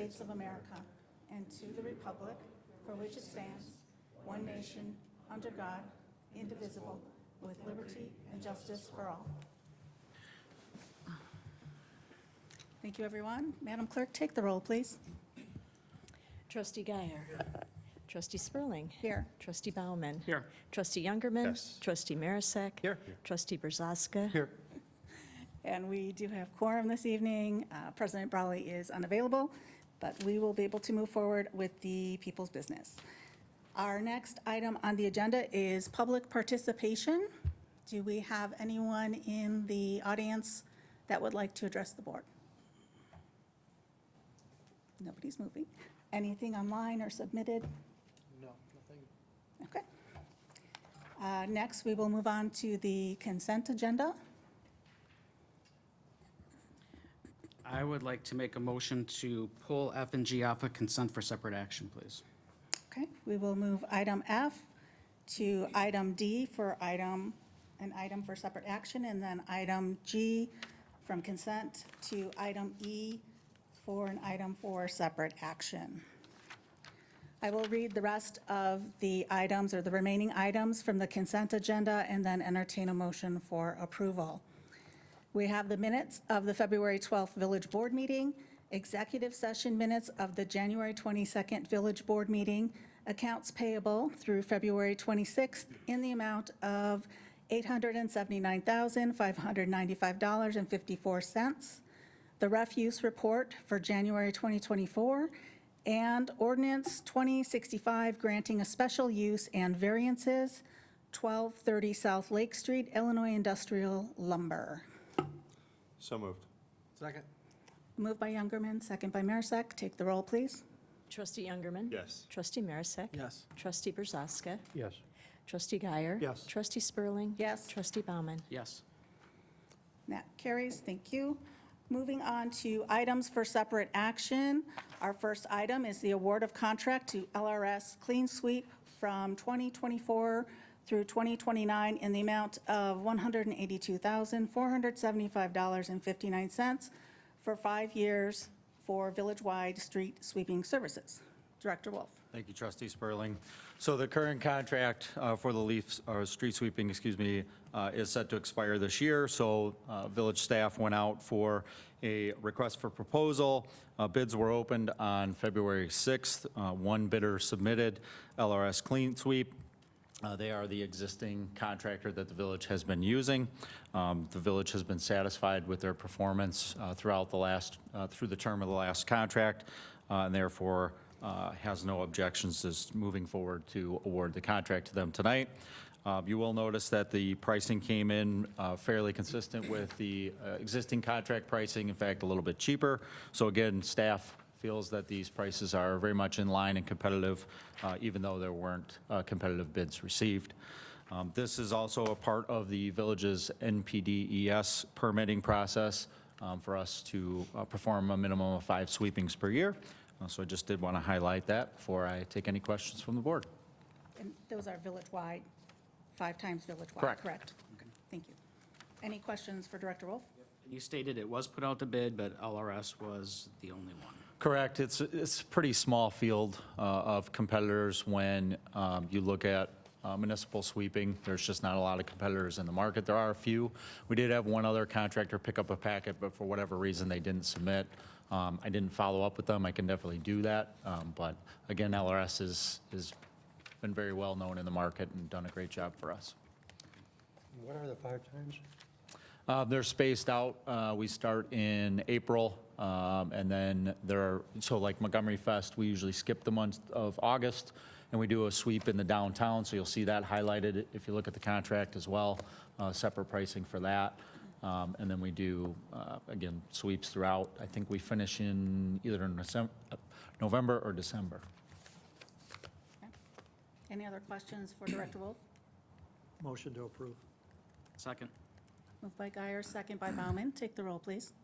States of America and to the republic for which it stands, one nation, under God, indivisible, with liberty and justice for all. Thank you, everyone. Madam Clerk, take the roll, please. Trustee Guyer. Trustee Spurling. Here. Trustee Bauman. Here. Trustee Youngerman. Yes. Trustee Marisak. Here. Trustee Brzoska. Here. And we do have quorum this evening. President Brawley is unavailable, but we will be able to move forward with the people's business. Our next item on the agenda is public participation. Do we have anyone in the audience that would like to address the board? Nobody's moving. Anything online or submitted? No, nothing. Okay. Next, we will move on to the consent agenda. I would like to make a motion to pull F and G off of consent for separate action, please. Okay, we will move item F to item D for an item for separate action, and then item G from consent to item E for an item for separate action. I will read the rest of the items or the remaining items from the consent agenda and then entertain a motion for approval. We have the minutes of the February 12th Village Board meeting, executive session minutes of the January 22nd Village Board meeting, accounts payable through February 26th in the amount of $879,595.54, the refuse report for January 2024, and ordinance 2065 granting a special use and variances, 1230 South Lake Street, Illinois Industrial Lumber. So moved. Second. Moved by Youngerman, second by Marisak. Take the roll, please. Trustee Youngerman. Yes. Trustee Marisak. Yes. Trustee Brzoska. Yes. Trustee Guyer. Yes. Trustee Spurling. Yes. Trustee Bauman. Yes. That carries. Thank you. Moving on to items for separate action. Our first item is the award of contract to LRS Clean Sweep from 2024 through 2029 in the amount of $182,475.59 for 5 years for village-wide street sweeping services. Director Wolf. Thank you, Trustee Spurling. So the current contract for the street sweeping, is set to expire this year. So village staff went out for a request for proposal. Bids were opened on February 6th. One bidder submitted, LRS Clean Sweep. They are the existing contractor that the village has been using. The village has been satisfied with their performance through the term of the last contract, and therefore has no objections to moving forward to award the contract to them tonight. You will notice that the pricing came in fairly consistent with the existing contract pricing, in fact, a little bit cheaper. So again, staff feels that these prices are very much in line and competitive, even though there weren't competitive bids received. This is also a part of the village's NPDES permitting process for us to perform a minimum of 5 sweepings per year. So I just did want to highlight that before I take any questions from the board. And those are village-wide, 5 times village-wide, Correct. correct? Okay, thank you. Any questions for Director Wolf? You stated it was put out to bid, but LRS was the only one. Correct. It's a pretty small field of competitors when you look at municipal sweeping. There's just not a lot of competitors in the market. There are a few. We did have one other contractor pick up a packet, but for whatever reason, they didn't submit. I didn't follow up with them. I can definitely do that. But again, LRS has been very well known in the market and done a great job for us. What are the 5 times? They're spaced out. We start in April, and then so like Montgomery Fest, we usually skip the month of August, and we do a sweep in the downtown, so you'll see that highlighted if you look at the contract as well, separate pricing for that. And then we do, again, sweeps throughout. I think we finish in either November or December. Okay. Any other questions for Director Wolf? Motion to approve. Second. Moved by Guyer, second by Bauman. Take the roll, please.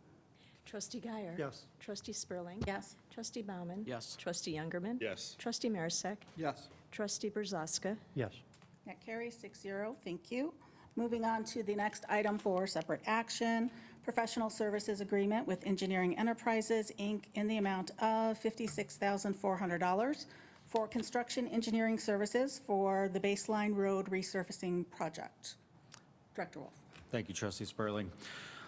Trustee Guyer. Yes. Trustee Spurling. Yes. Trustee Bauman. Yes. Trustee Youngerman. Yes. Trustee Marisak. Yes. Trustee Brzoska. Yes. That carries 6-0. Thank you. Moving on to the next item for separate action. professional services agreement with Engineering Enterprises, Inc. in the amount of $56,400 for construction engineering services for the Baseline Road resurfacing project. Director Wolf. Thank you, trustee Spurling.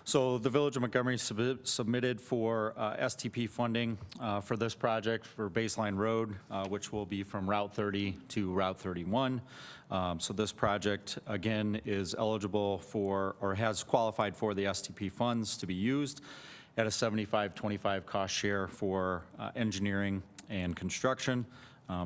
So the Village of Montgomery submitted for STP funding for this project for Baseline Road, which will be from Route 30 to Route 31. So this project, again, is eligible for, or has qualified for the STP funds to be used at a 75-25 cost share for engineering and construction.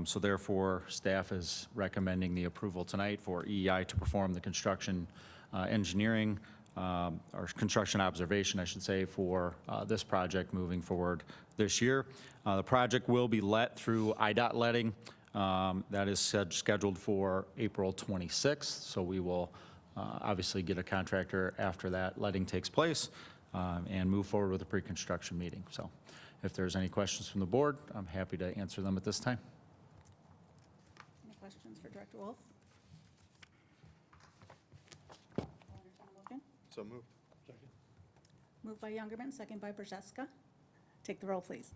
So therefore, staff is recommending the approval tonight for EEI to perform the construction engineering, or construction observation, I should say, for this project moving forward this year. The project will be let through IDOT letting. That is scheduled for April 26th, so we will obviously get a contractor after that letting takes place and move forward with a pre-construction meeting. So if there's any questions from the board, I'm happy to answer them at this time. Any questions for Director Wolf? I'll entertain a motion. So moved. Second. Moved by Youngerman, second by Brzeska. Take the roll, please.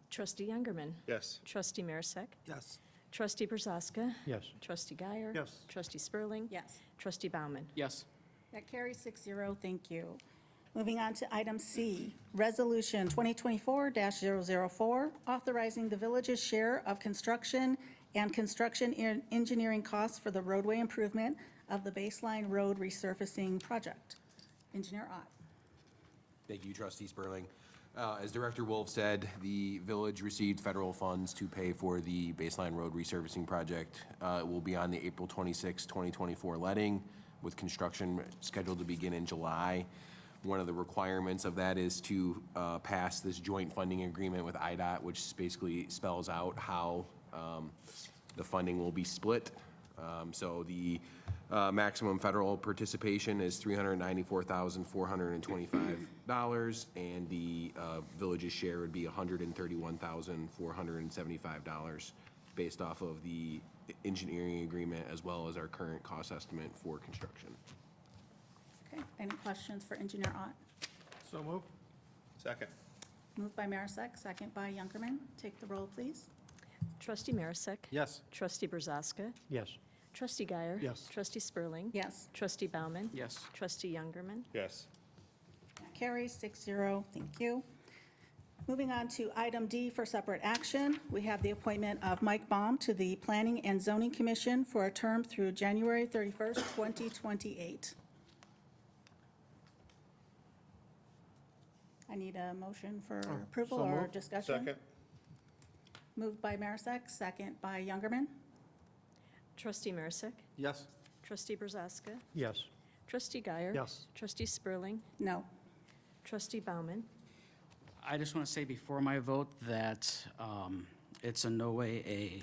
Trustee Youngerman. Yes. Trustee Marisak. Yes. Trustee Brzezka. Yes. Trustee Guyer. Yes. Trustee Spurling. Yes. Trustee Bauman. Yes. That carries 6-0. Thank you. Moving on to item C, Resolution 2024-004, authorizing the village's share of construction and construction engineering costs for the roadway improvement of the Baseline Road resurfacing project. Engineer Ott. Thank you, trustee Spurling. As Director Wolf said, the village received federal funds to pay for the Baseline Road resurfacing project. It will be on the April 26, 2024 letting, with construction scheduled to begin in July. One of the requirements of that is to pass this joint funding agreement with IDOT, which basically spells out how the funding will be split. So the maximum federal participation is $394,425, and the village's share would be $131,475, based off of the engineering agreement as well as our current cost estimate for construction. Okay, any questions for Engineer Ott? So moved. Second. Moved by Marisak, second by Youngerman. Take the roll, please. Trustee Marisak. Yes. Trustee Brzezka. Yes. Trustee Guyer. Yes. Trustee Spurling. Yes. Trustee Bauman. Yes. Trustee Youngerman. Yes. That carries 6-0. Thank you. Moving on to item D for separate action, we have the appointment of Mike Baum to the Planning and Zoning Commission for a term through January 31st, 2028. I need a motion for approval so or moved. discussion. Second. Moved by Marisak, second by Youngerman. Trustee Marisak. Yes. Trustee Brzezka. Yes. Trustee Guyer. Yes. Trustee Spurling. No. Trustee Bauman. I just want to say before my vote that it's in no way a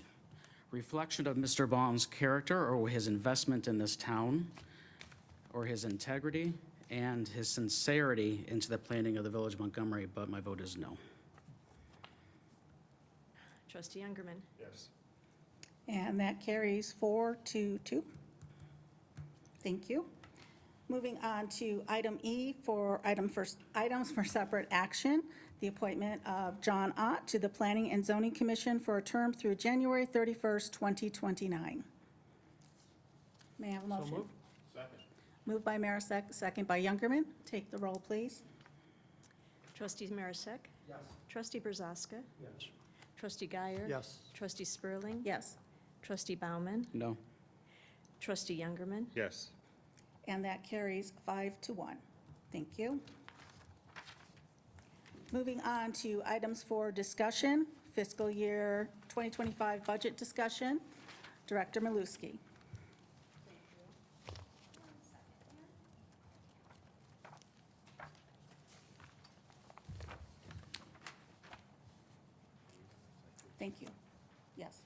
reflection of Mr. Baum's character or his investment in this town, or his integrity and his sincerity into the planning of the Village of Montgomery, but my vote is no. Trustee Youngerman. Yes. And that carries 4-2. Thank you. Moving on to item E for items for separate action, the appointment of John Ott to the Planning and Zoning Commission for a term through January 31st, 2029. May I have a motion? Second. Moved by Marisak, second by Youngerman. Take the roll, please. Trustee Marisak. Yes. Trustee Brzezka. Yes. Trustee Guyer. Yes. Trustee Spurling. Yes. Trustee Bauman. No. Trustee Youngerman. Yes. And that carries 5-1. Thank you. Moving on to items for discussion, fiscal year 2025 budget discussion. Director Maluski. Thank you. Yes.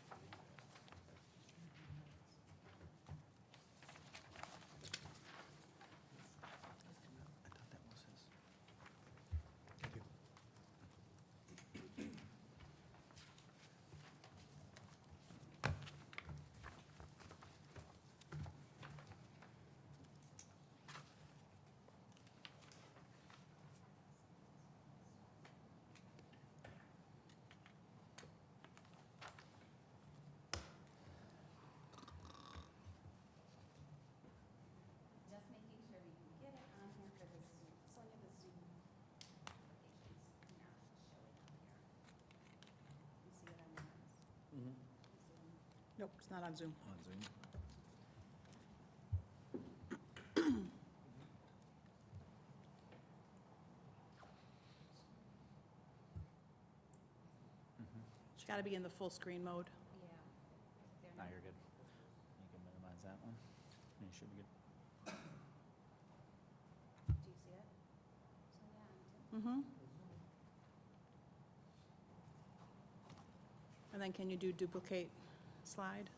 Nope, it's not on Zoom. It's got to be in the full screen mode. No, you're good. You can minimize that one. You should be good. And then can you do duplicate slide?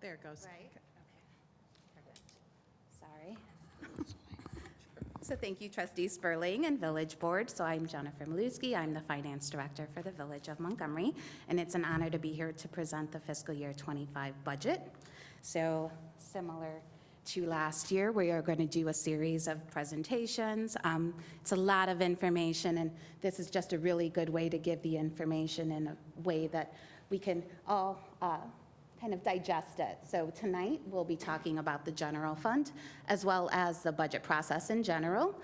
There it goes. Right. Sorry. So thank you, trustee Spurling and Village Board. So I'm Jennifer Maluski. I'm the Finance Director for the Village of Montgomery, and it's an honor to be here to present the fiscal year '25 budget. So similar to last year, we are going to do a series of presentations. It's a lot of information, and this is just a really good way to give the information in a way that we can all kind of digest it. So tonight, we'll be talking about the general fund, as well as the budget process in general.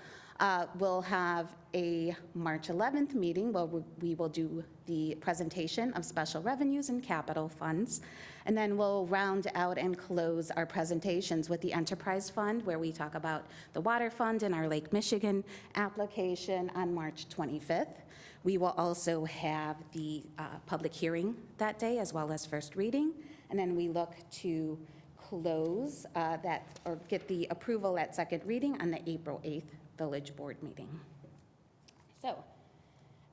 We'll have a March 11th meeting where we will do the presentation of special revenues and capital funds. And then we'll round out and close our presentations with the enterprise fund, where we talk about the water fund and our Lake Michigan application on March 25th. We will also have the public hearing that day, as well as first reading. And then we look to close that, or get the approval at second reading on the April 8th Village Board meeting. So,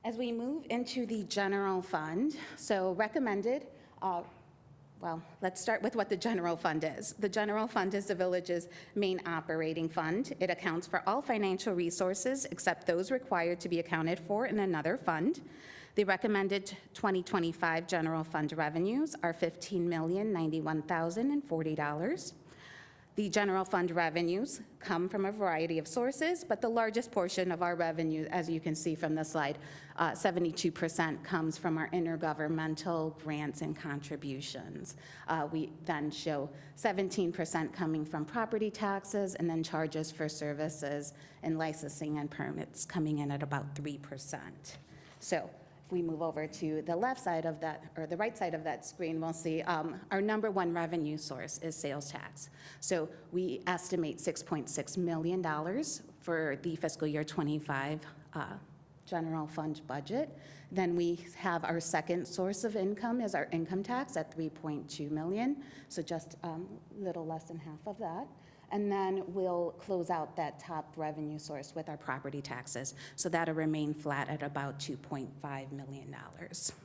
as we move into the general fund, so recommended, well, let's start with what the general fund is. The general fund is the village's main operating fund. It accounts for all financial resources except those required to be accounted for in another fund. The recommended 2025 general fund revenues are $15,091,040. The general fund revenues come from a variety of sources, but the largest portion of our revenue, as you can see from the slide, 72% comes from our intergovernmental grants and contributions. We then show 17% coming from property taxes, and then charges for services and licensing and permits coming in at about 3%. So if we move over to the left side of that, or the right side of that screen, we'll see our number one revenue source is sales tax. So we estimate $6.6 million for the fiscal year ~25 general fund budget. Then we have our second source of income is our income tax at $3.2 million, so just a little less than half of that. And then we'll close out that top revenue source with our property taxes. So that'll remain flat at about $2.5 million. Sorry.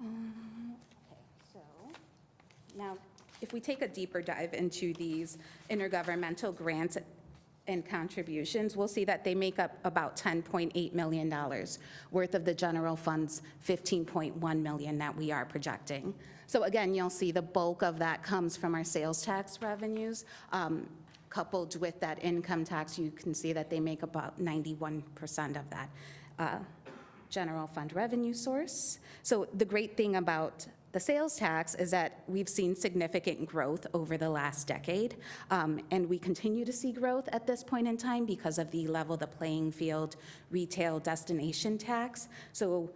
Okay, so now if we take a deeper dive into these intergovernmental grants and contributions, we'll see that they make up about $10.8 million worth of the general fund's $15.1 million that we are projecting. So again, you'll see the bulk of that comes from our sales tax revenues. Coupled with that income tax, you can see that they make about 91% of that general fund revenue source. So the great thing about the sales tax is that we've seen significant growth over the last decade, and we continue to see growth at this point in time because of the level the playing field retail destination tax. So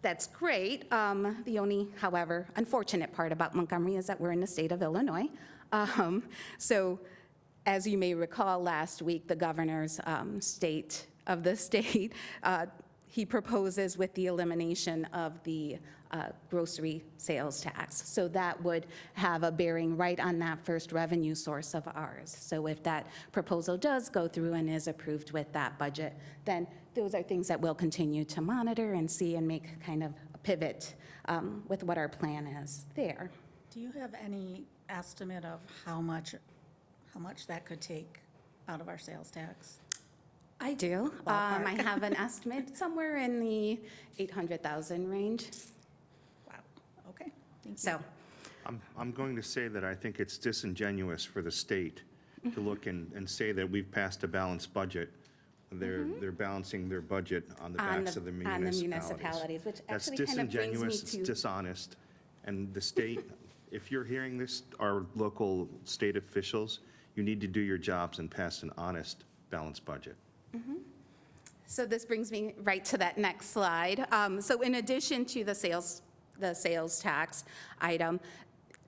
that's great. The only, however, unfortunate part about Montgomery is that we're in the state of Illinois. So as you may recall, last week, the governor's state of the state, he proposes with the elimination of the grocery sales tax. So that would have a bearing right on that first revenue source of ours. So if that proposal does go through and is approved with that budget, then those are things that we'll continue to monitor and see and make kind of a pivot with what our plan is there. Do you have any estimate of how much that could take out of our sales tax? I do. Ballpark. I have an estimate somewhere in the 800,000 range. Wow, okay, thank you. So, I'm going to say that I think it's disingenuous for the state to look and say that we've passed a balanced budget. They're balancing their budget on the backs of the on the municipalities. municipalities, which actually kind of brings me That's disingenuous, it's to. dishonest, And the state, if you're hearing this, our local state officials, you need to do your jobs and pass an honest, balanced budget. So this brings me right to that next slide. So in addition to the sales tax item,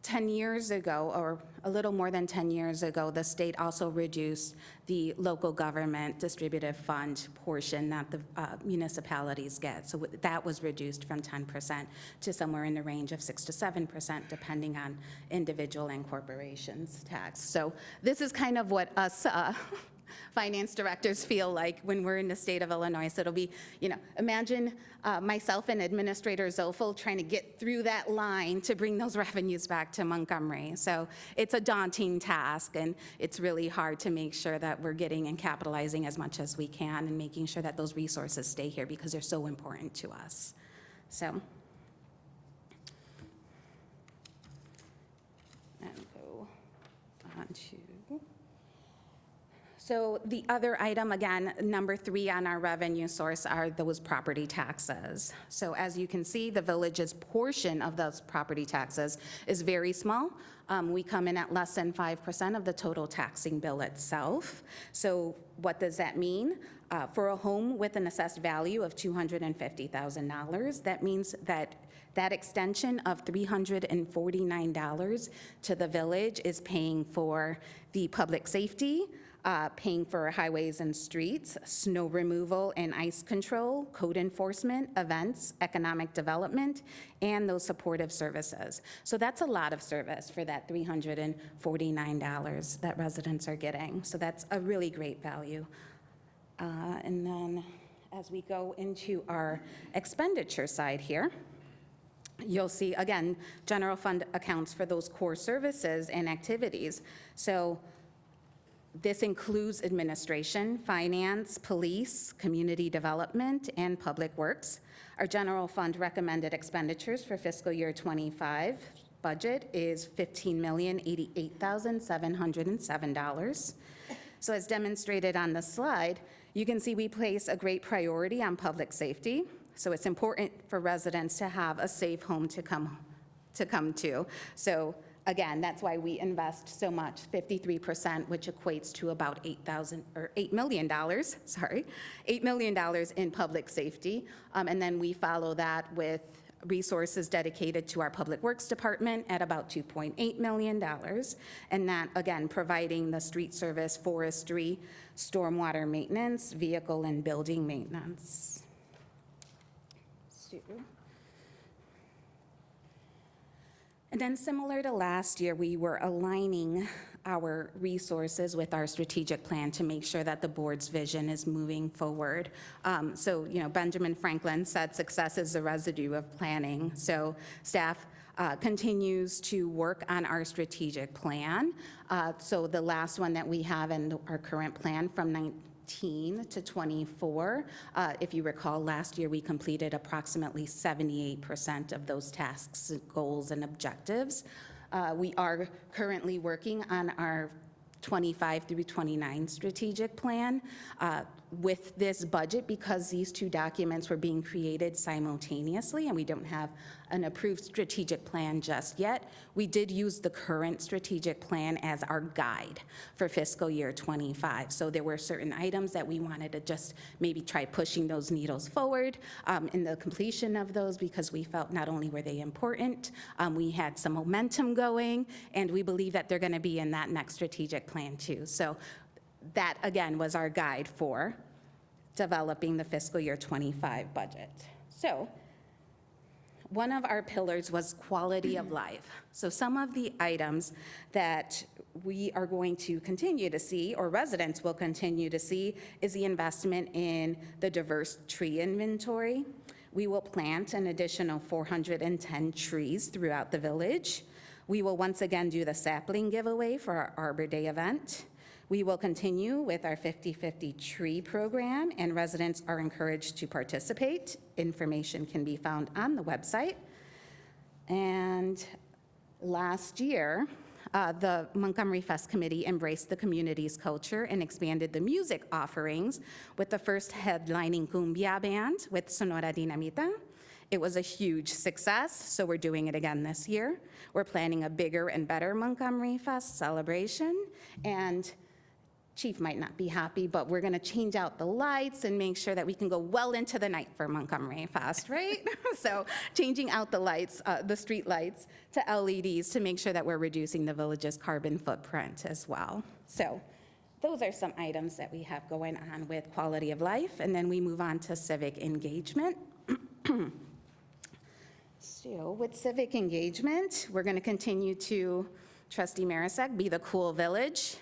10 years ago, or a little more than 10 years ago, the state also reduced the local government distributive fund portion that the municipalities get. So that was reduced from 10% to somewhere in the range of 6 to 7%, depending on individual and corporations tax. So this is kind of what us finance directors feel like when we're in the state of Illinois. So it'll be, imagine myself and Administrator Zofel trying to get through that line to bring those revenues back to Montgomery. So it's a daunting task, and it's really hard to make sure that we're getting and capitalizing as much as we can and making sure that those resources stay here because they're so important to us. So, and go on to. So the other item, again, number 3 on our revenue source are those property taxes. So as you can see, the village's portion of those property taxes is very small. We come in at less than 5% of the total taxing bill itself. So what does that mean? For a home with an assessed value of $250,000, that means that that extension of $349 to the village is paying for the public safety, paying for highways and streets, snow removal and ice control, code enforcement, events, economic development, and those supportive services. So that's a lot of service for that $349 that residents are getting. So that's a really great value. And then as we go into our expenditure side here, you'll see, again, general fund accounts for those core services and activities. So this includes administration, finance, police, community development, and public works. Our general fund recommended expenditures for fiscal year '25 budget is $15,088,707. So as demonstrated on the slide, you can see we place a great priority on public safety. So it's important for residents to have a safe home to come to. So again, that's why we invest so much, 53%, which equates to about $8 million, $8 million in public safety. And then we follow that with resources dedicated to our Public Works Department at about $2.8 million. And that, again, providing the street service, forestry, stormwater maintenance, vehicle and building maintenance. And then similar to last year, we were aligning our resources with our strategic plan to make sure that the board's vision is moving forward. So, Benjamin Franklin said success is the residue of planning. So staff continues to work on our strategic plan. So the last one that we have in our current plan from 19 to 24, if you recall, last year we completed approximately 78% of those tasks, goals, and objectives. We are currently working on our 25 through 29 strategic plan. With this budget, because these two documents were being created simultaneously and we don't have an approved strategic plan just yet, we did use the current strategic plan as our guide for fiscal year '25. So there were certain items that we wanted to just maybe try pushing those needles forward in the completion of those, because we felt not only were they important, we had some momentum going, and we believe that they're going to be in that next strategic plan too. So that, again, was our guide for developing the fiscal year '25 budget. So one of our pillars was quality of life. So some of the items that we are going to continue to see, or residents will continue to see, is the investment in the diverse tree inventory. We will plant an additional 410 trees throughout the village. We will once again do the sapling giveaway for our Arbor Day event. We will continue with our 50/50 tree program, and residents are encouraged to participate. Information can be found on the website. And last year, the Montgomery Fest Committee embraced the community's culture and expanded the music offerings with the first headlining cumbia band with Sonora Dinamita It was a huge success, so we're doing it again this year. We're planning a bigger and better Montgomery Fest celebration, and Chief might not be happy, but we're going to change out the lights and make sure that we can go well into the night for Montgomery Fest, right? So changing out the lights, the street lights to LEDs to make sure that we're reducing the village's carbon footprint as well. So those are some items that we have going on with quality of life, and then we move on to civic engagement. So with civic engagement, we're going to continue to, Trustee Marisak, be the cool village.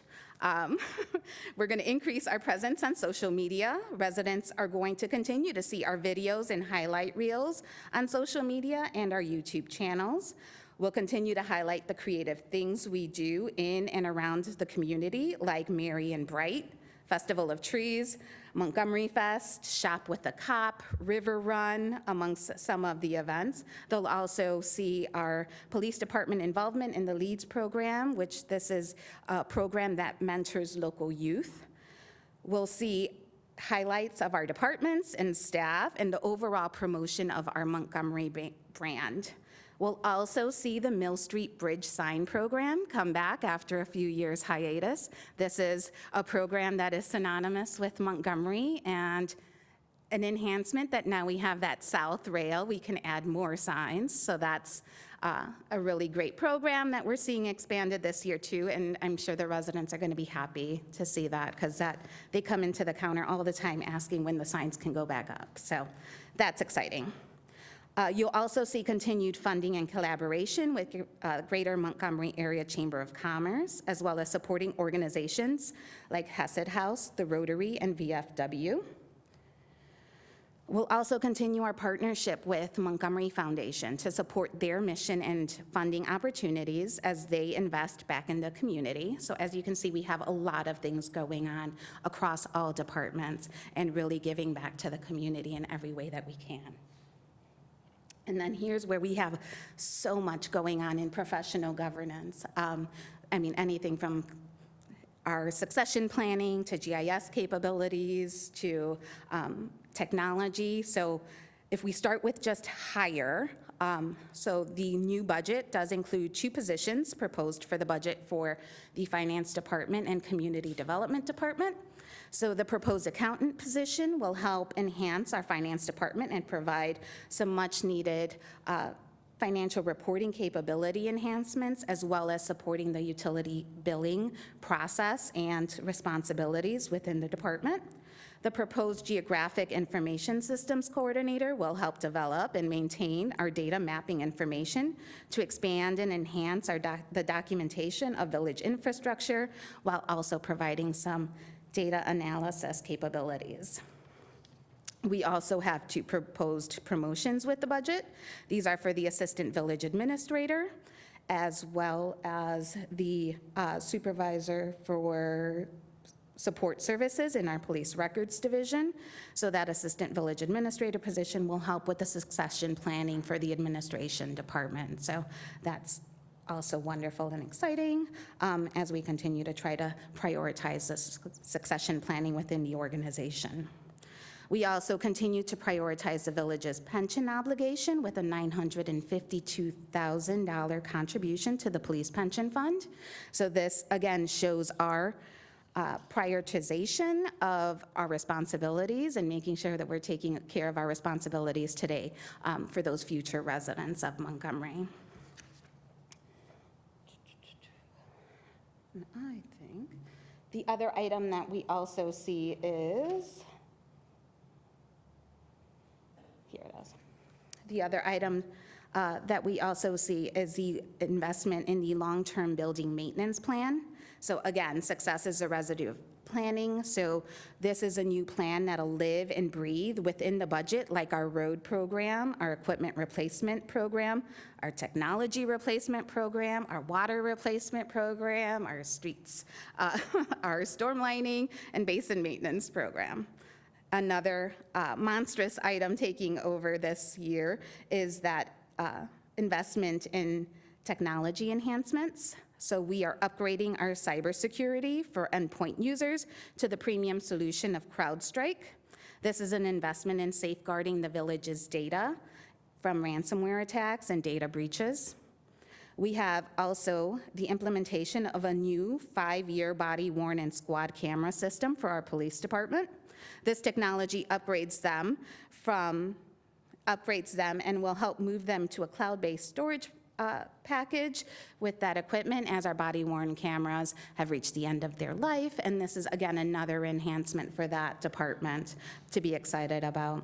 We're going to increase our presence on social media. Residents are going to continue to see our videos and highlight reels on social media and our YouTube channels. We'll continue to highlight the creative things we do in and around the community, like Merry and Bright, Festival of Trees, Montgomery Fest, Shop with a Cop, River Run, amongst some of the events. They'll also see our police department involvement in the LEADS program, which this is a program that mentors local youth. We'll see highlights of our departments and staff and the overall promotion of our Montgomery brand. We'll also see the Mill Street Bridge Sign Program come back after a few years hiatus. This is a program that is synonymous with Montgomery and an enhancement that now we have that south rail, we can add more signs. So that's a really great program that we're seeing expanded this year too, and I'm sure the residents are going to be happy to see that because they come into the counter all the time asking when the signs can go back up. So that's exciting. You'll also see continued funding and collaboration with Greater Montgomery Area Chamber of Commerce, as well as supporting organizations like Hesed House, the Rotary, and VFW. We'll also continue our partnership with Montgomery Foundation to support their mission and funding opportunities as they invest back in the community. So as you can see, we have a lot of things going on across all departments and really giving back to the community in every way that we can. And then here's where we have so much going on in professional governance. Anything from our succession planning to GIS capabilities to technology. So if we start with just hire, so the new budget does include 2 positions proposed for the budget for the Finance Department and Community Development Department. So the proposed accountant position will help enhance our finance department and provide some much-needed financial reporting capability enhancements, as well as supporting the utility billing process and responsibilities within the department. The proposed Geographic Information Systems Coordinator will help develop and maintain our data mapping information to expand and enhance the documentation of village infrastructure, while also providing some data analysis capabilities. We also have 2 proposed promotions with the budget. These are for the Assistant Village Administrator, as well as the Supervisor for Support Services in our Police Records Division. So that Assistant Village Administrator position will help with the succession planning for the administration department. So that's also wonderful and exciting as we continue to try to prioritize this succession planning within the organization. We also continue to prioritize the village's pension obligation with a $952,000 contribution to the police pension fund. So this, again, shows our prioritization of our responsibilities and making sure that we're taking care of our responsibilities today for those future residents of Montgomery. And I think the other item that we also see is, here it is. The other item that we also see is the investment in the long-term building maintenance plan. So again, success is a residue of planning. So this is a new plan that'll live and breathe within the budget, like our road program, our equipment replacement program, our technology replacement program, our water replacement program, our streets, our storm lining and basin maintenance program. Another monstrous item taking over this year is that investment in technology enhancements. So we are upgrading our cybersecurity for endpoint users to the premium solution of CrowdStrike. This is an investment in safeguarding the village's data from ransomware attacks and data breaches. We have also the implementation of a new 5-year body-worn and squad camera system for our police department. This technology upgrades them and will help move them to a cloud-based storage package with that equipment as our body-worn cameras have reached the end of their life. And this is, again, another enhancement for that department to be excited about.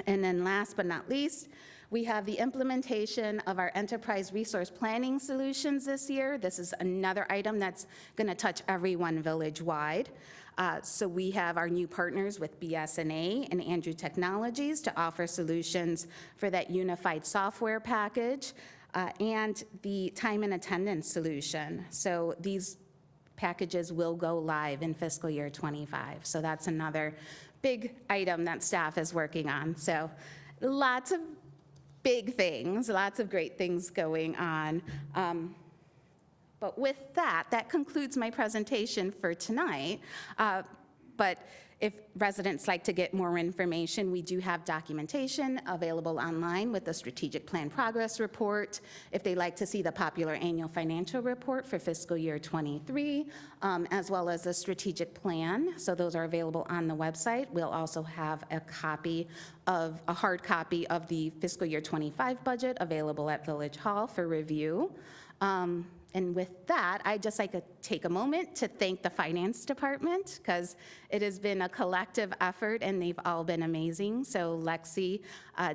And then last but not least, we have the implementation of our enterprise resource planning solutions this year. This is another item that's going to touch everyone village-wide. So we have our new partners with BS&A and Andrew Technologies to offer solutions for that unified software package and the time and attendance solution. So these packages will go live in fiscal year '25. So that's another big item that staff is working on. So lots of big things, lots of great things going on. But with that, that concludes my presentation for tonight. But if residents like to get more information, we do have documentation available online with the strategic plan progress report. If they'd like to see the popular annual financial report for fiscal year '23, as well as the strategic plan, so those are available on the website. We'll also have a hard copy of the fiscal year '25 budget available at Village Hall for review. And with that, I'd just like to take a moment to thank the finance department, because it has been a collective effort and they've all been amazing. So Lexi,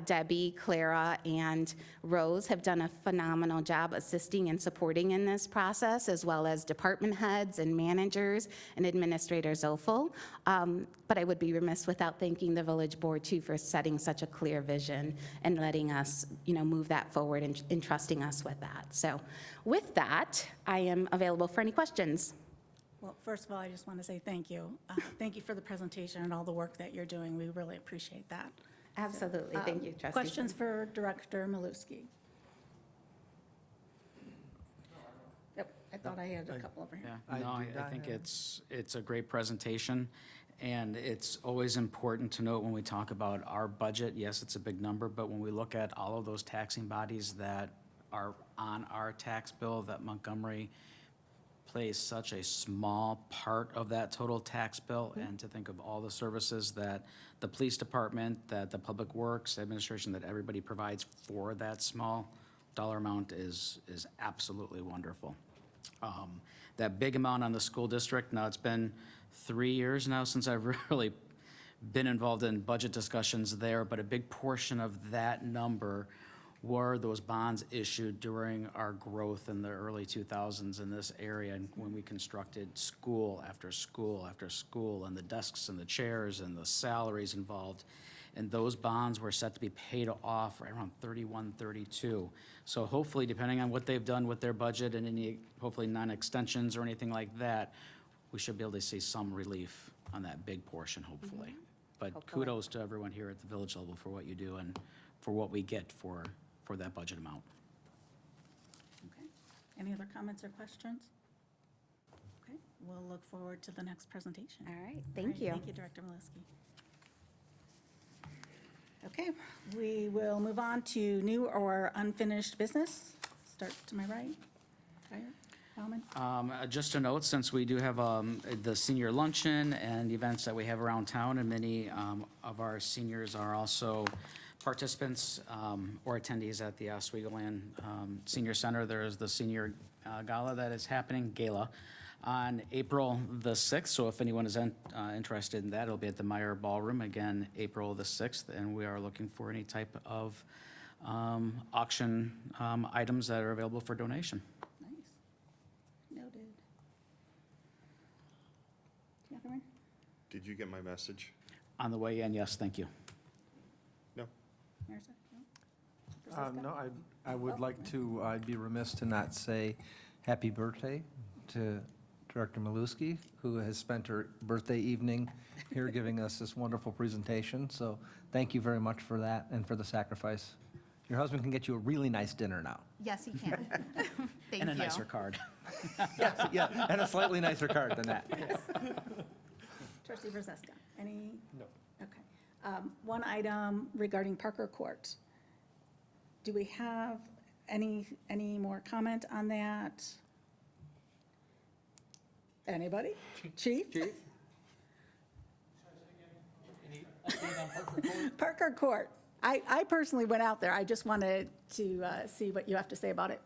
Debbie, Clara, and Rose have done a phenomenal job assisting and supporting in this process, as well as department heads and managers and Administrator Zofel. But I would be remiss without thanking the village board too for setting such a clear vision and letting us, move that forward and entrusting us with that. So with that, I am available for any questions. Well, first of all, I just want to say thank you. Thank you for the presentation and all the work that you're doing. We really appreciate that. Absolutely. Thank you, Trustee. Questions for Director Maluski? Yep, I thought I had a couple over here. Yeah, no, I think it's a great presentation, and it's always important to note when we talk about our budget, yes, it's a big number, but when we look at all of those taxing bodies that are on our tax bill, that Montgomery plays such a small part of that total tax bill, and to think of all the services that the police department, that the public works administration, that everybody provides for that small dollar amount is absolutely wonderful. That big amount on the school district, now it's been 3 years now since I've really been involved in budget discussions there, but a big portion of that number were those bonds issued during our growth in the early 2000s in this area, and when we constructed school after school after school, and the desks and the chairs and the salaries involved. And those bonds were set to be paid off right around 31, 32. So hopefully, depending on what they've done with their budget and any, hopefully, non-extensions or anything like that, we should be able to see some relief on that big portion, hopefully. But Hopefully. kudos to everyone here at the village level for what you do and for what we get for that budget amount. Okay. Any other comments or questions? Okay, we'll look forward to the next presentation. All right, All thank right, you. Thank you, Director Maluski. Okay, we will move on to new or unfinished business. Start to my right. Dyer, Bauman? Just a note, since we do have the senior luncheon and events that we have around town, and many of our seniors are also participants or attendees at the Oswego Land Senior Center. There is the senior gala that is happening, gala, on April the 6th. So if anyone is interested in that, it'll be at the Meyer Ballroom, again, April the 6th. And we are looking for any type of auction items that are available for donation. Nice. Noted. Catherine? Did you get my message? On the way in, yes, thank you. No? Marissa? No? Francisco? No, I would like to, I'd be remiss to not say happy birthday to Director Maluski, who has spent her birthday evening here giving us this wonderful presentation. So thank you very much for that and for the sacrifice. Your husband can get you a really nice dinner now. Yes, you can. Thank And a you. nicer card. Yes, yeah, and a slightly nicer card than that. Trustee Francisco? Any? No. Okay. One item regarding Parker Court. Do we have any more comment on that? Anybody? Chief? Parker Court. I personally went out there. I just wanted to see what you have to say about it.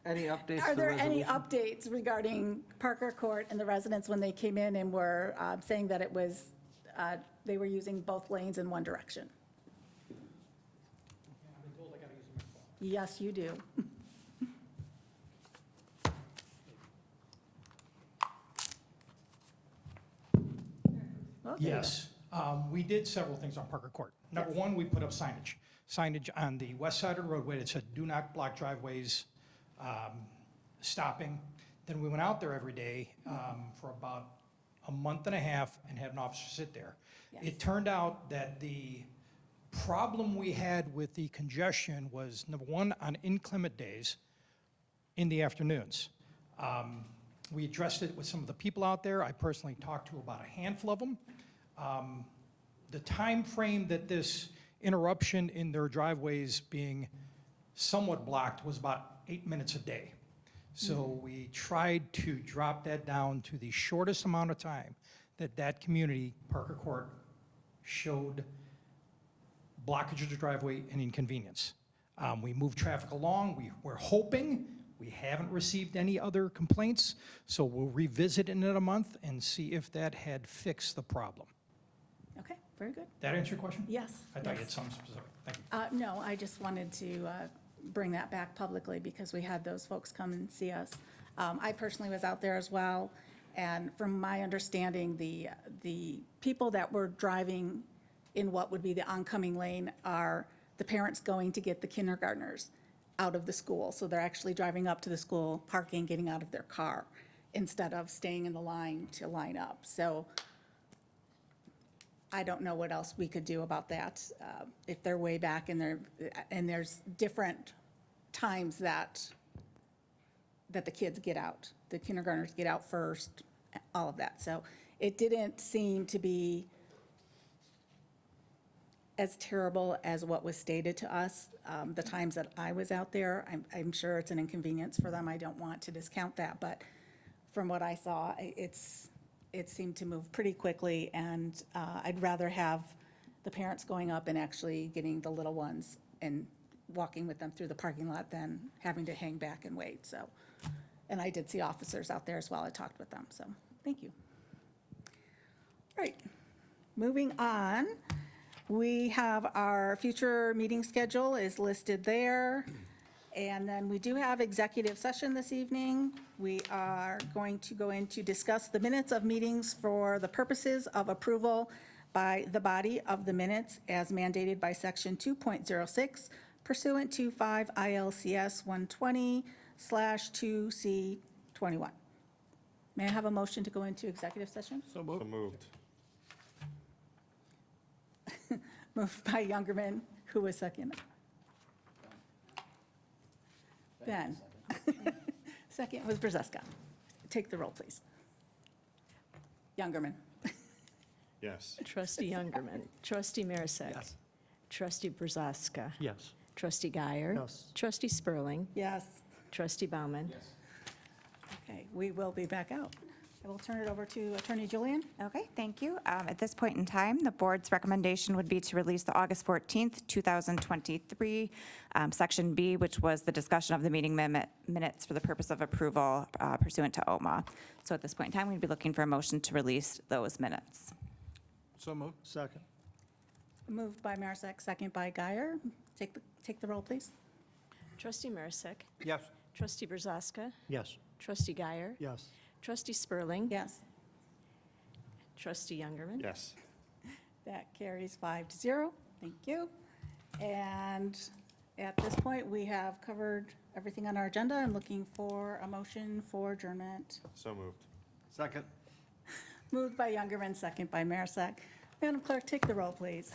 Any updates? Are to the there any resolution? updates regarding Parker Court and the residents when they came in and were saying that it was, they were using both lanes in one direction? Yes, you do. Okay. Yes, we did several things on Parker Court. Number Yes. one, we put up signage on the west side of the roadway that said, "Do not block driveways," stopping. Then we went out there every day for about a month and a half and had an officer sit there. Yes. It turned out that the problem we had with the congestion was, number one, on inclement days in the afternoons. We addressed it with some of the people out there. I personally talked to about a handful of them. The time frame that this interruption in their driveways being somewhat blocked was about 8 minutes a day. So we tried to drop that down to the shortest amount of time that community, Parker Court, showed blockage of the driveway and inconvenience. We moved traffic along. We're hoping, we haven't received any other complaints, so we'll revisit it in a month and see if that had fixed the problem. Okay, very good. That answer your question? Yes. I thought you had yes. something specific. Thank you. No, I just wanted to bring that back publicly because we had those folks come and see us. I personally was out there as well, and from my understanding, the people that were driving in what would be the oncoming lane are the parents going to get the kindergartners out of the school. So they're actually driving up to the school, parking, getting out of their car, instead of staying in the line to line up. So I don't know what else we could do about that. If they're way back and there's different times that the kids get out, the kindergartners get out first, all of that. So it didn't seem to be as terrible as what was stated to us, the times that I was out there. I'm sure it's an inconvenience for them. I don't want to discount that, but from what I saw, it seemed to move pretty quickly, and I'd rather have the parents going up and actually getting the little ones and walking with them through the parking lot than having to hang back and wait, so. And I did see officers out there as well. I talked with them, so, thank you. All right, moving on. We have our future meeting schedule is listed there. And then we do have executive session this evening. We are going to go in to discuss the minutes of meetings for the purposes of approval by the body of the minutes as mandated by Section 2.06 pursuant to 5 ILCS 120/2C21. May I have a motion to go into executive session? So moved. Moved by Youngerman. Who was second? Ben. Second was Brzeska. Take the roll, please. Youngerman. Yes. Trustee Youngerman. Trustee Marisak. Yes. Trustee Brzoska. Yes. Trustee Guyer. Yes. Trustee Spurling. Yes. Trustee Bauman. Okay, we will be back out. I will turn it over to Attorney Julian. Okay, thank you. At this point in time, the board's recommendation would be to release the August 14th, 2023, Section B, which was the discussion of the meeting minutes for the purpose of approval pursuant to OMA. So at this point in time, we'd be looking for a motion to release those minutes. So moved. Second. Moved by Marisak, second by Guyer. Take the roll, please. Trustee Marisak. Yes. Trustee Brzoska. Yes. Trustee Guyer. Yes. Trustee Spurling. Yes, Trustee Youngerman. Yes. that carries 5-0. Thank you. And at this point, we have covered everything on our agenda. I'm looking for a motion for adjournment. So moved. Second. Moved by Youngerman, second by Marisak. Madam Clerk, take the roll, please.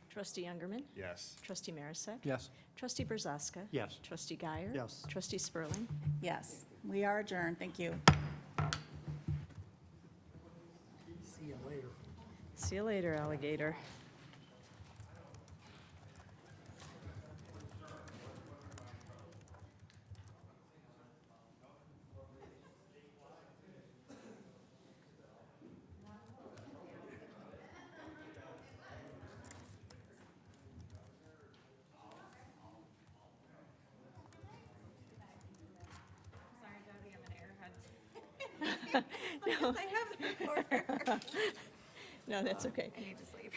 Trustee Youngerman. Yes. Trustee Marisak. Yes. Trustee Brzoska. Yes. Trustee Guyer. Yes. Trustee Spurling. Yes, we are adjourned. Thank you. See you later, alligator. Yes, I have the recorder. No, that's okay. I need to sleep.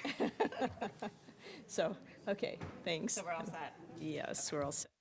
So, okay, thanks. So we're all set. Yes, we're all set.